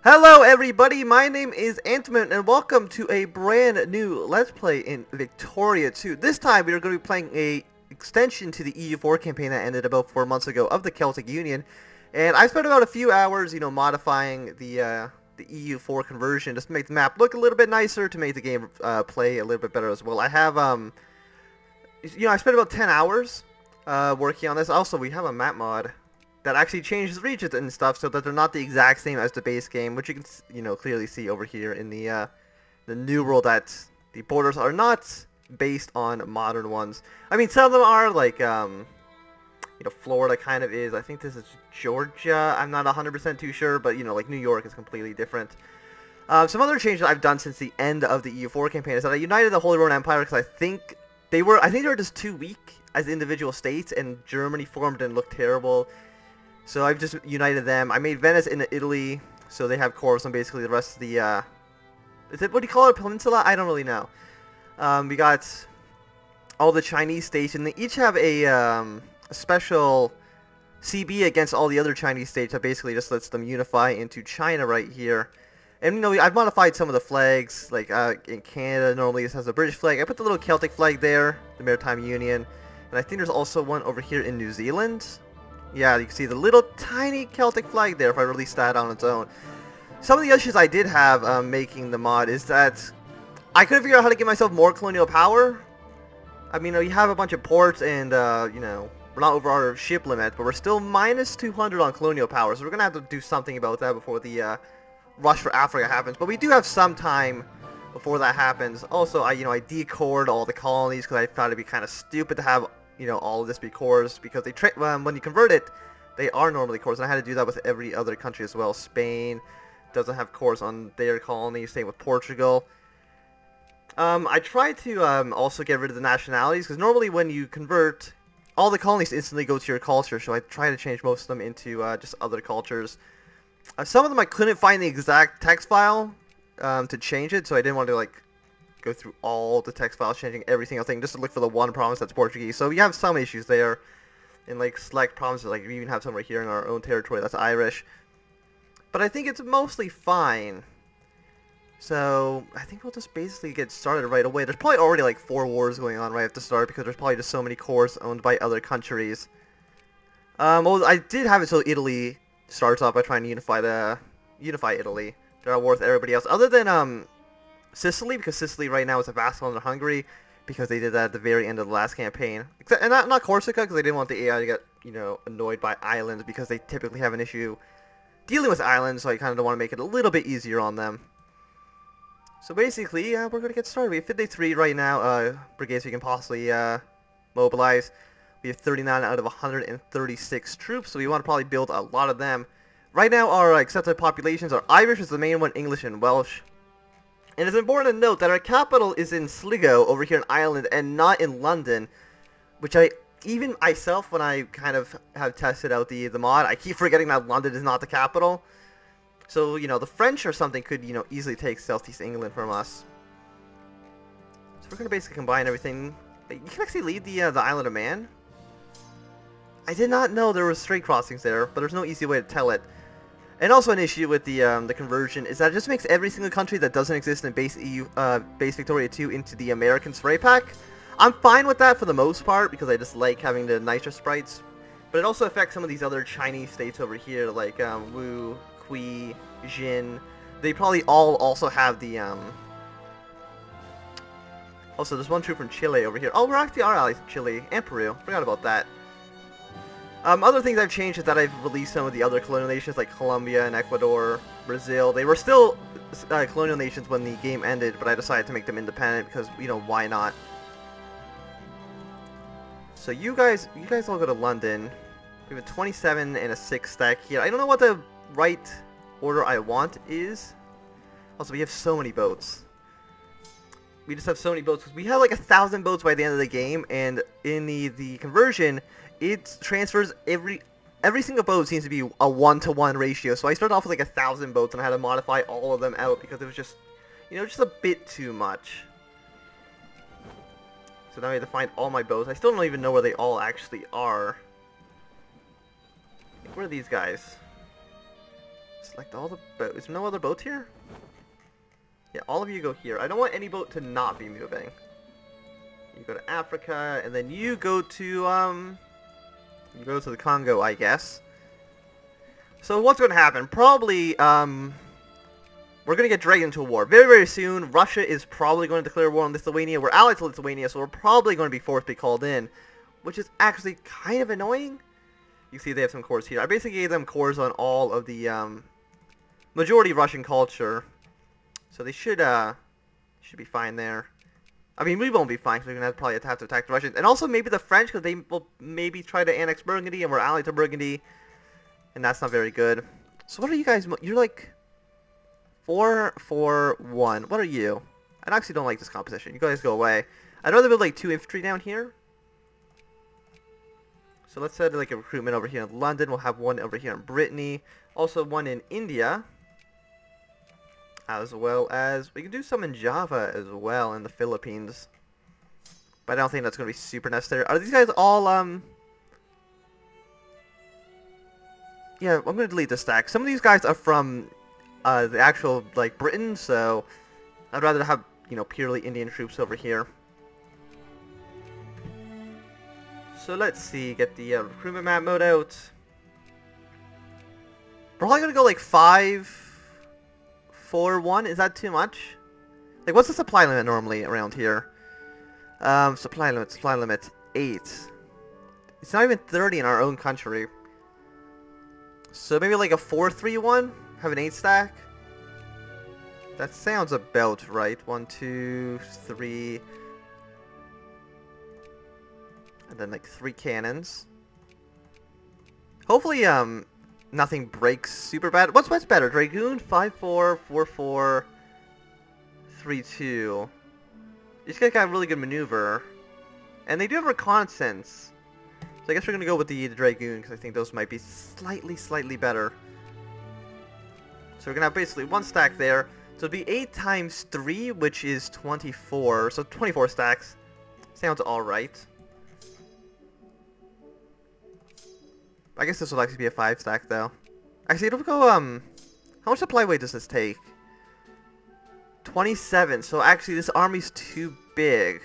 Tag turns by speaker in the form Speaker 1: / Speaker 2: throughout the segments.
Speaker 1: Hello everybody, my name is Antman and welcome to a brand new Let's Play in Victoria 2. This time we are going to be playing a extension to the EU4 campaign that ended about 4 months ago of the Celtic Union. And I spent about a few hours, modifying the EU4 conversion just to make the map look a little bit nicer, to make the game play a little bit better as well. I have, I spent about 10 hours working on this. Also, we have a map mod that actually changes regions and stuff so that they're not the exact same as the base game, which you can clearly see over here in the new world, that the borders are not based on modern ones. I mean, some of them are, like Florida kind of is. I think this is Georgia. I'm not 100% too sure, but like New York is completely different. Some other changes I've done since the end of the EU4 campaign is that I united the Holy Roman Empire because I think they were just too weak as individual states, and Germany formed and looked terrible. So I've just united them. I made Venice into Italy, so they have cores on basically the rest of the, what do you call it, a peninsula? I don't really know. We got all the Chinese states, and they each have a special CB against all the other Chinese states that basically just lets them unify into China right here. And, I've modified some of the flags, like, in Canada, normally this has a British flag. I put the little Celtic flag there, the Maritime Union, and I think there's also one over here in New Zealand. Yeah, you can see the little tiny Celtic flag there if I released that on its own. Some of the issues I did have making the mod is that I couldn't figure out how to get myself more colonial power. I mean, we have a bunch of ports and, we're not over our ship limit, but we're still minus 200 on colonial power, so we're going to have to do something about that before the rush for Africa happens. But we do have some time before that happens. Also, I decored all the colonies because I thought it'd be kind of stupid to have all of this be cores, because they when you convert it, they are normally cores, and I had to do that with every other country as well. Spain doesn't have cores on their colonies, same with Portugal. I tried to also get rid of the nationalities, because normally when you convert, all the colonies instantly go to your culture, so I tried to change most of them into just other cultures. Some of them I couldn't find the exact text file to change it, so I didn't want to go through all the text files, changing every single thing, just to look for the one province that's Portuguese. So we have some issues there in select provinces, like we even have some right here in our own territory that's Irish. But I think it's mostly fine. So I think we'll just basically get started right away. There's probably already 4 wars going on right at the start, because there's probably just so many cores owned by other countries. Well, I did have it so Italy starts off by trying to unify Italy. They're at war with everybody else, other than Sicily, because Sicily right now is a vassal under Hungary, because they did that at the very end of the last campaign. And not Corsica, because they didn't want the AI to get, annoyed by islands, because they typically have an issue dealing with islands, so I kind of want to make it a little bit easier on them. So basically, we're going to get started. We have 53 right now, brigades we can possibly mobilize. We have 39 out of 136 troops, so we want to probably build a lot of them. Right now, our accepted populations are Irish is the main one, English and Welsh. And it's important to note that our capital is in Sligo, over here in Ireland, and not in London, which even myself, when I kind of have tested out the mod, I keep forgetting that London is not the capital. So, the French or something could, easily take Southeast England from us. So we're going to basically combine everything. You can actually leave the Island of Man. I did not know there were strait crossings there, but there's no easy way to tell it. And also an issue with the conversion is that it just makes every single country that doesn't exist in base Victoria 2 into the American spray pack. I'm fine with that for the most part, because I just like having the nicer sprites. But it also affects some of these other Chinese states over here, like Wu, Kui, Jin. They probably all also have the Also, there's one troop from Chile over here. Oh, we're actually our allies in Chile and Peru. Forgot about that. Other things I've changed is that I've released some of the other colonial nations like Colombia and Ecuador, Brazil. They were still colonial nations when the game ended, but I decided to make them independent because, why not? So you guys all go to London. We have a 27 and a 6 stack here. I don't know what the right order I want is. Also, we have so many boats. We just have so many boats, because we have 1,000 boats by the end of the game, and in the conversion, it transfers every single boat seems to be a 1-to-1 ratio. So I started off with 1,000 boats, and I had to modify all of them out because it was just, just a bit too much. So now I have to find all my boats. I still don't even know where they all actually are. Where are these guys? select all the boats. Is there no other boats here? Yeah, all of you go here. I don't want any boat to not be moving. You go to Africa, and then you go to the Congo, I guess. So what's going to happen? Probably, we're going to get dragged into a war very, very soon. Russia is probably going to declare war on Lithuania. We're allied to Lithuania, so we're probably going to be forced to be called in, which is actually kind of annoying. You see they have some cores here. I basically gave them cores on all of the majority Russian culture, so they should be fine there. I mean, we won't be fine, because we're going to probably have to attack the Russians. And also maybe the French, because they will maybe try to annex Burgundy, and we're allied to Burgundy. And that's not very good. So what are you guys... You're like... 4-4-1. What are you? I actually don't like this composition. You guys go away. I'd rather build like 2 infantry down here. So let's set like a recruitment over here in London. We'll have 1 over here in Brittany. Also 1 in India. As well as... We can do some in Java as well, in the Philippines. But I don't think that's going to be super necessary. Are these guys all... Yeah, I'm going to delete this stack. Some of these guys are from the actual, like, Britain, so I'd rather have, you know, purely Indian troops over here. So let's see, get the recruitment map mode out. We're probably going to go, like, 5-4-1. Is that too much? Like, what's the supply limit normally around here? Supply limit 8. It's not even 30 in our own country. So maybe like a 4-3-1? Have an 8 stack? That sounds about right. 1, 2, 3. And then like 3 cannons. Hopefully nothing breaks super bad. What's better? Dragoon 5-4, 4-4, 3-2. These guys got really good maneuver. And they do have reconnaissance. So I guess we're going to go with the Dragoon, because I think those might be slightly better. So we're going to have basically 1 stack there. So it'd be 8 times 3, which is 24. So 24 stacks. Sounds alright. I guess this will actually be a 5 stack, though. Actually, it'll go, how much supply weight does this take? 27. So actually, this army's too big.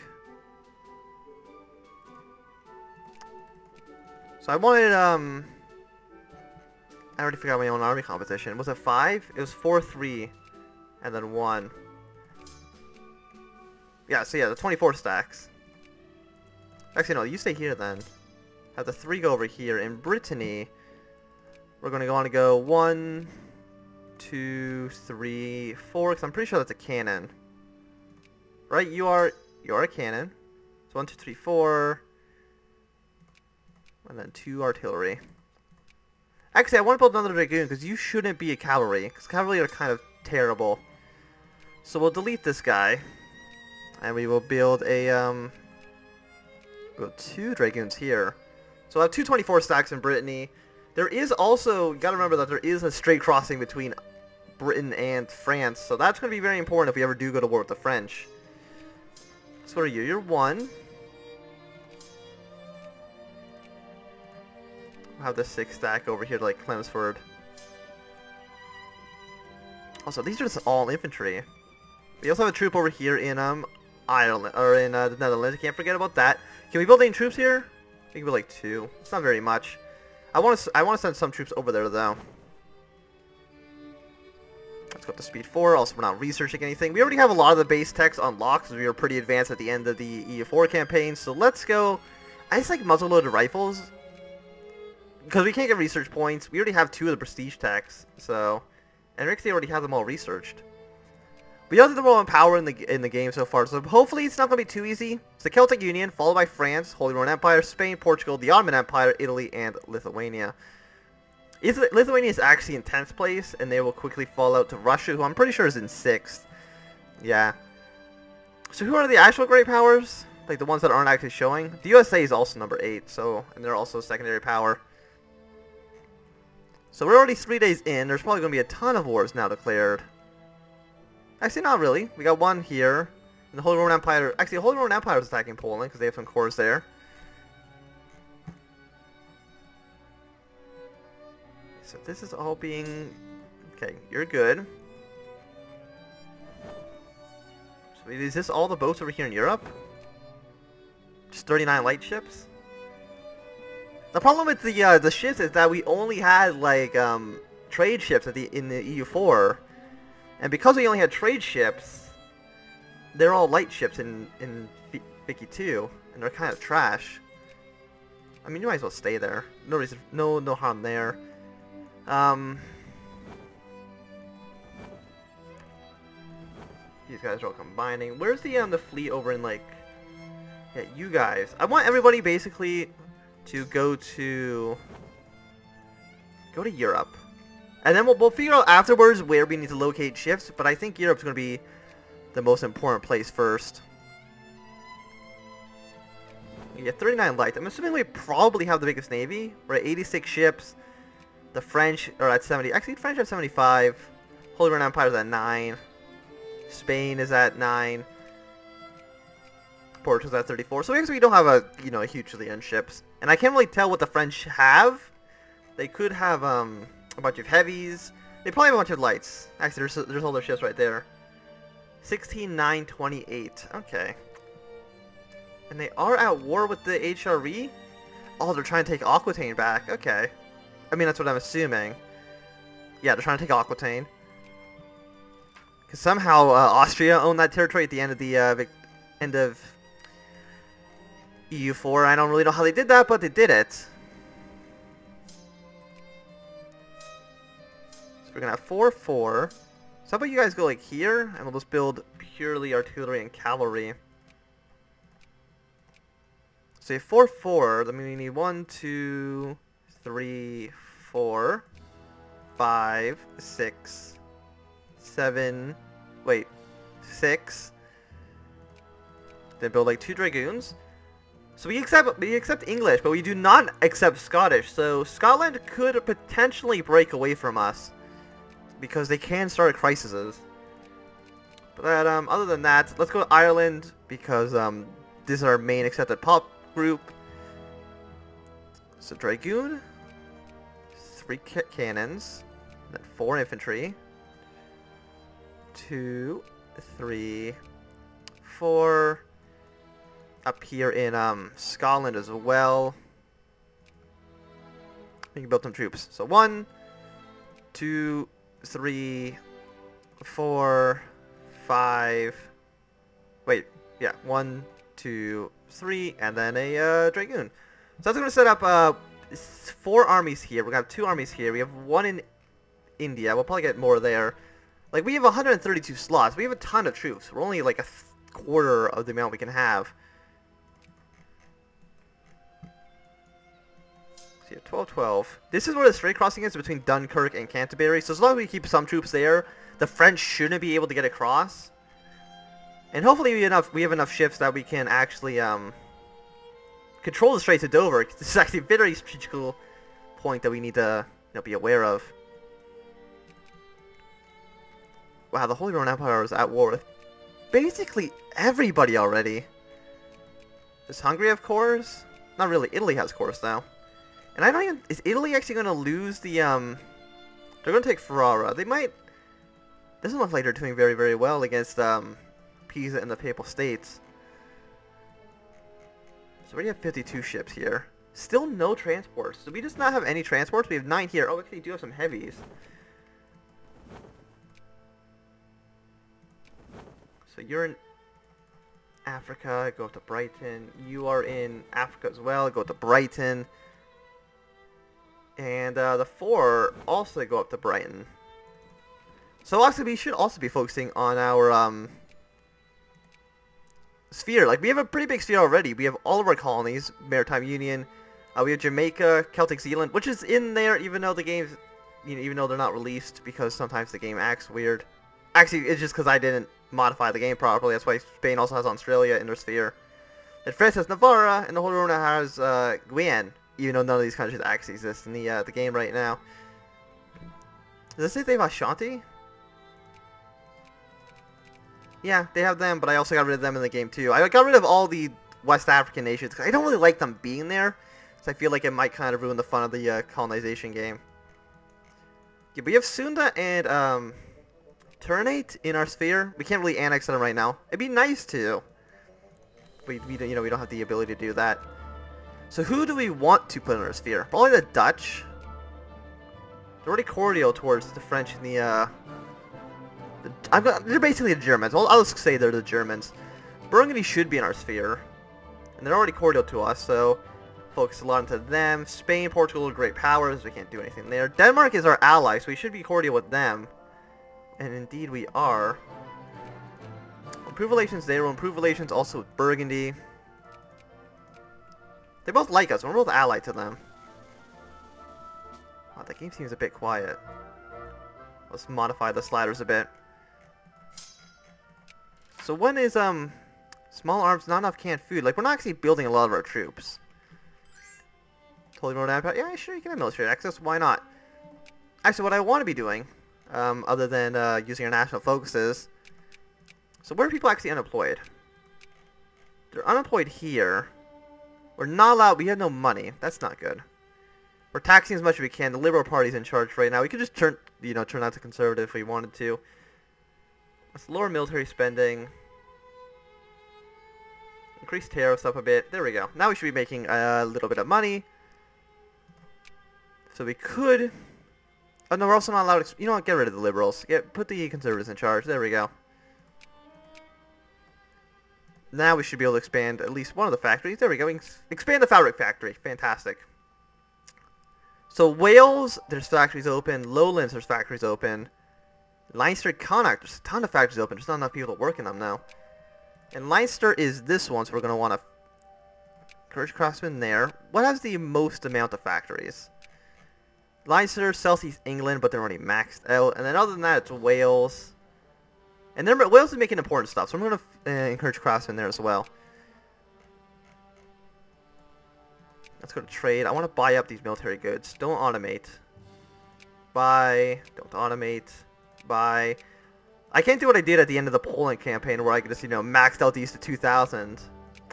Speaker 1: So I wanted, I already forgot my own army composition. Was it 5? It was 4-3, and then 1. Yeah, so yeah, the 24 stacks. Actually, no, you stay here then. Have the 3 go over here. In Brittany, we're going to want to go 1, 2, 3, 4, because I'm pretty sure that's a cannon. Right, you are a cannon. So 1, 2, 3, 4... And then 2 artillery. Actually, I want to build another Dragoon, because you shouldn't be a cavalry. Because cavalry are kind of terrible. So we'll delete this guy. And we will build a, build 2 Dragoons here. So I have 2 24 stacks in Brittany. There is also, you gotta remember that there is a straight crossing between Britain and France. So that's going to be very important if we ever do go to war with the French. So what are you? You're 1. I'll have the 6 stack over here to like Chelmsford. Also, these are just all infantry. We also have a troop over here in Ireland or in the Netherlands. Can't forget about that. Can we build any troops here? We can build like 2. It's not very much. I want to send some troops over there though. Let's go up to speed 4. Also, we're not researching anything. We already have a lot of the base techs unlocked because we were pretty advanced at the end of the EU4 campaign. So let's go. I just like muzzle-loaded rifles. Because we can't get research points, we already have 2 of the prestige techs, so... And Rixie already has them all researched. We have them all in power in the game so far, so hopefully it's not going to be too easy. It's the Celtic Union, followed by France, Holy Roman Empire, Spain, Portugal, the Ottoman Empire, Italy, and Lithuania. Lithuania is actually in 10th place, and they will quickly fall out to Russia, who I'm pretty sure is in 6th. Yeah. So who are the actual great powers? Like the ones that aren't actually showing? The USA is also number 8, so... And they're also a secondary power. So we're already 3 days in. There's probably going to be a ton of wars now declared. Actually, not really. We got 1 here. And the Holy Roman Empire... Actually, the Holy Roman Empire is attacking Poland because they have some cores there. So this is all being Okay, you're good. So is this all the boats over here in Europe? Just 39 light ships? The problem with the ships is that we only had like trade ships in the EU4, and because we only had trade ships, they're all light ships in Vicky 2, and they're kind of trash. I mean, you might as well stay there. No reason, no harm there. These guys are all combining. Where's the fleet over in like? Yeah, you guys. I want everybody basically to go to Europe, and then we'll figure out afterwards where we need to locate ships. But I think Europe's going to be the most important place first. Yeah, 39 lights. I'm assuming we probably have the biggest navy. We're at 86 ships. The French are at 70. Actually, the French are at 75. Holy Roman Empire is at 9. Spain is at 9. Portugal's at 34. So we don't have a a huge fleet on ships. And I can't really tell what the French have. They could have a bunch of heavies. They probably have a bunch of lights. Actually, there's all their ships right there. 16, 9, 28. Okay. And they are at war with the HRE? Oh, they're trying to take Aquitaine back. Okay. I mean, that's what I'm assuming. Yeah, they're trying to take Aquitaine. Because somehow Austria owned that territory at the end of the end of EU4. I don't really know how they did that, but they did it. So we're going to have 4, 4. So how about you guys go like here, and we'll just build purely artillery and cavalry. So you have 4, 4. That means we need 1, 2, 3, 4, 5, 6, 7. Wait, 6. Then build like 2 dragoons. So we accept English, but we do not accept Scottish. So Scotland could potentially break away from us because they can start crises. But other than that, let's go to Ireland because this is our main accepted pop group. So dragoon, 3 cannons, then 4 infantry, 2, 3, 4. Up here in Scotland as well. We can build some troops. So 1, 2, 3, 4, 5. Wait, yeah, 1, 2, 3, and then a dragoon. So that's going to set up 4 armies here. We're going to have 2 armies here. We have 1 in India. We'll probably get more there. Like, we have 132 slots. We have a ton of troops. We're only like a quarter of the amount we can have. So yeah, 12, 12. This is where the strait crossing is between Dunkirk and Canterbury. So as long as we keep some troops there, the French shouldn't be able to get across. And hopefully we have enough ships that we can actually control the Straits of Dover. This is actually a very strategical point that we need to be aware of. Wow, the Holy Roman Empire is at war with basically everybody already. Does Hungary have cores? Not really. Italy has cores now. And I don't even... Is Italy actually going to lose the... They're going to take Ferrara. They might... Doesn't look like they're doing very, very well against Pisa and the Papal States. So we already have 52 ships here. Still no transports. Do we just not have any transports? We have 9 here. Oh, actually, we do have some heavies. So you're in Africa, go up to Brighton. You are in Africa as well, go up to Brighton. And the 4 also go up to Brighton. So actually we should also be focusing on our sphere. Like, we have a pretty big sphere already. We have all of our colonies, Maritime Union. We have Jamaica, Celtic Zealand, which is in there even though the game's, even though they're not released, because sometimes the game acts weird. Actually, it's just because I didn't modify the game properly. That's why Spain also has Australia in their sphere. And France has Navarra, and the Holy Roman has Guyane, even though none of these countries actually exist in the game right now. Does it say they have Ashanti? Yeah, they have them, but I also got rid of them in the game too. I got rid of all the West African nations because I don't really like them being there. So I feel like it might kind of ruin the fun of the colonization game. Yeah, we have Sunda and Ternate in our sphere. We can't really annex them right now. It'd be nice to. We don't, we don't have the ability to do that. So who do we want to put in our sphere? Probably the Dutch. They're already cordial towards the French and they're basically the Germans. I'll just say they're the Germans. Burgundy should be in our sphere. And they're already cordial to us, so focus a lot into them. Spain, Portugal are great powers. We can't do anything there. Denmark is our ally, so we should be cordial with them. And indeed we are. Improve relations there. We'll improve relations also with Burgundy. They both like us. We're both allied to them. Oh, the game seems a bit quiet. Let's modify the sliders a bit. So when is small arms, not enough canned food? Like, we're not actually building a lot of our troops. Totally Road Empire. Yeah, sure, you can have military access. Why not? Actually, what I want to be doing, other than using our national focuses. So where are people actually unemployed? They're unemployed here. We're not allowed. We have no money. That's not good. We're taxing as much as we can. The Liberal Party's in charge right now. We could just turn out to conservative if we wanted to. Let's lower military spending. Increase tariffs up a bit. There we go. Now we should be making a little bit of money. So we could... Oh no, we're also not allowed to... You know what? Get rid of the Liberals. Put the Conservatives in charge. There we go. Now we should be able to expand at least one of the factories. There we go. Expand the fabric factory. Fantastic. So Wales, there's factories open. Lowlands, there's factories open. Leinster, Connacht, there's a ton of factories open. There's not enough people to work in them now. And Leinster is this one, so we're going to want to encourage craftsmen there. What has the most amount of factories? Leinster, Southeast England, but they're already maxed out. And then other than that, it's Wales. And then Wales is making important stuff, so I'm going to encourage craftsmen there as well. Let's go to trade. I want to buy up these military goods. Don't automate. Buy. Don't automate. Buy. I can't do what I did at the end of the Poland campaign where I could just, maxed out these to 2,000.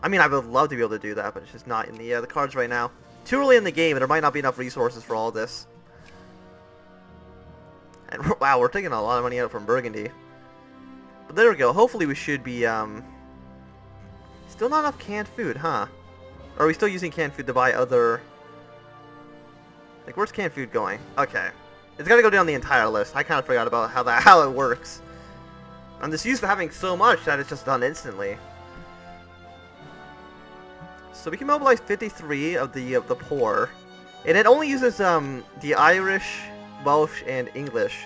Speaker 1: I mean, I would love to be able to do that, but it's just not in the cards right now. Too early in the game, and there might not be enough resources for all this. And wow, we're taking a lot of money out from Burgundy. But there we go. Hopefully we should be, still not enough canned food, huh? Or are we still using canned food to buy other... Like, where's canned food going? Okay. It's gotta go down the entire list. I kind of forgot about how it works. I'm just used to having so much that it's just done instantly. So we can mobilize 53 of the poor. And it only uses, the Irish, Welsh, and English.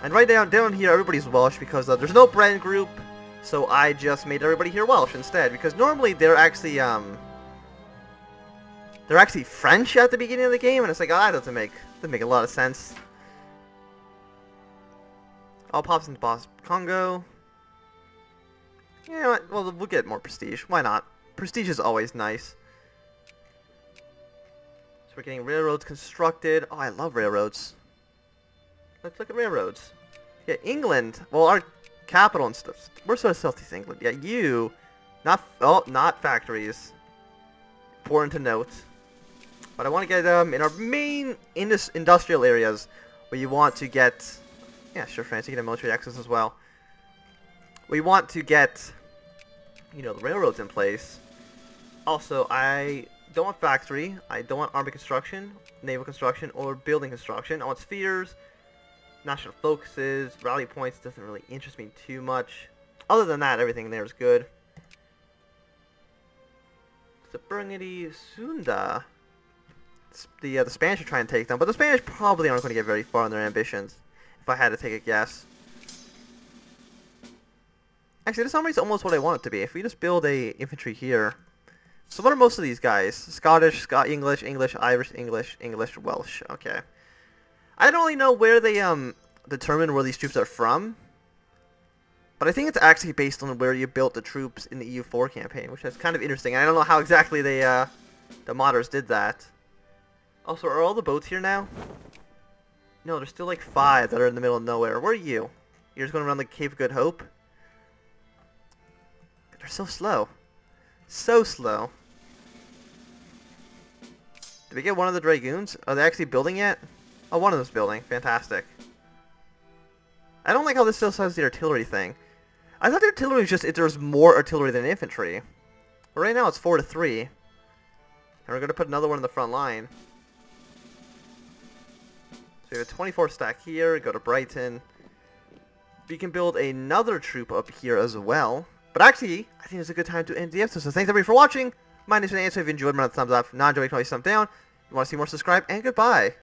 Speaker 1: And right down here, everybody's Welsh because there's no brand group. So I just made everybody here Welsh instead, because normally they're actually French at the beginning of the game, and it's like, oh, that doesn't make a lot of sense. All pops into Boss Congo. Yeah, well, we'll get more prestige. Why not? Prestige is always nice. So we're getting railroads constructed. Oh, I love railroads. Let's look at railroads. Yeah, England. Well, our capital and stuff. We're sort of Southeast England. Yeah, not factories. Important to note. But I want to get in our main industrial areas where you want to get... Yeah, sure, France, you can have military access as well. We want to get, the railroads in place. Also, I don't want factory. I don't want army construction, naval construction, or building construction. I want spheres, national focuses, rally points. Doesn't really interest me too much. Other than that, everything there is good. So Burgundy, Sunda. The Spanish are trying to take them, but the Spanish probably aren't going to get very far in their ambitions, if I had to take a guess. Actually, this summary is almost what I want it to be. If we just build a infantry here. So what are most of these guys? Scottish, English, Irish, English, Welsh. Okay. I don't really know where they determine where these troops are from, but I think it's actually based on where you built the troops in the EU4 campaign, which is kind of interesting. I don't know how exactly they the modders did that. Also, are all the boats here now? No, there's still like 5 that are in the middle of nowhere. Where are you? You're just going around the Cape of Good Hope? They're so slow. So slow. Did we get one of the Dragoons? Are they actually building yet? Oh, one of them's building. Fantastic. I don't like how this still says the artillery thing. I thought the artillery was just if there's more artillery than infantry. But right now it's 4-3. And we're going to put another one in the front line. So we have a 24 stack here. Go to Brighton. We can build another troop up here as well. But actually, I think it's a good time to end the episode. So thanks everybody for watching. My name is Anthony. If you enjoyed, remember to thumbs up. If not enjoyed, you can always thumb down. If you want to see more, subscribe. And goodbye.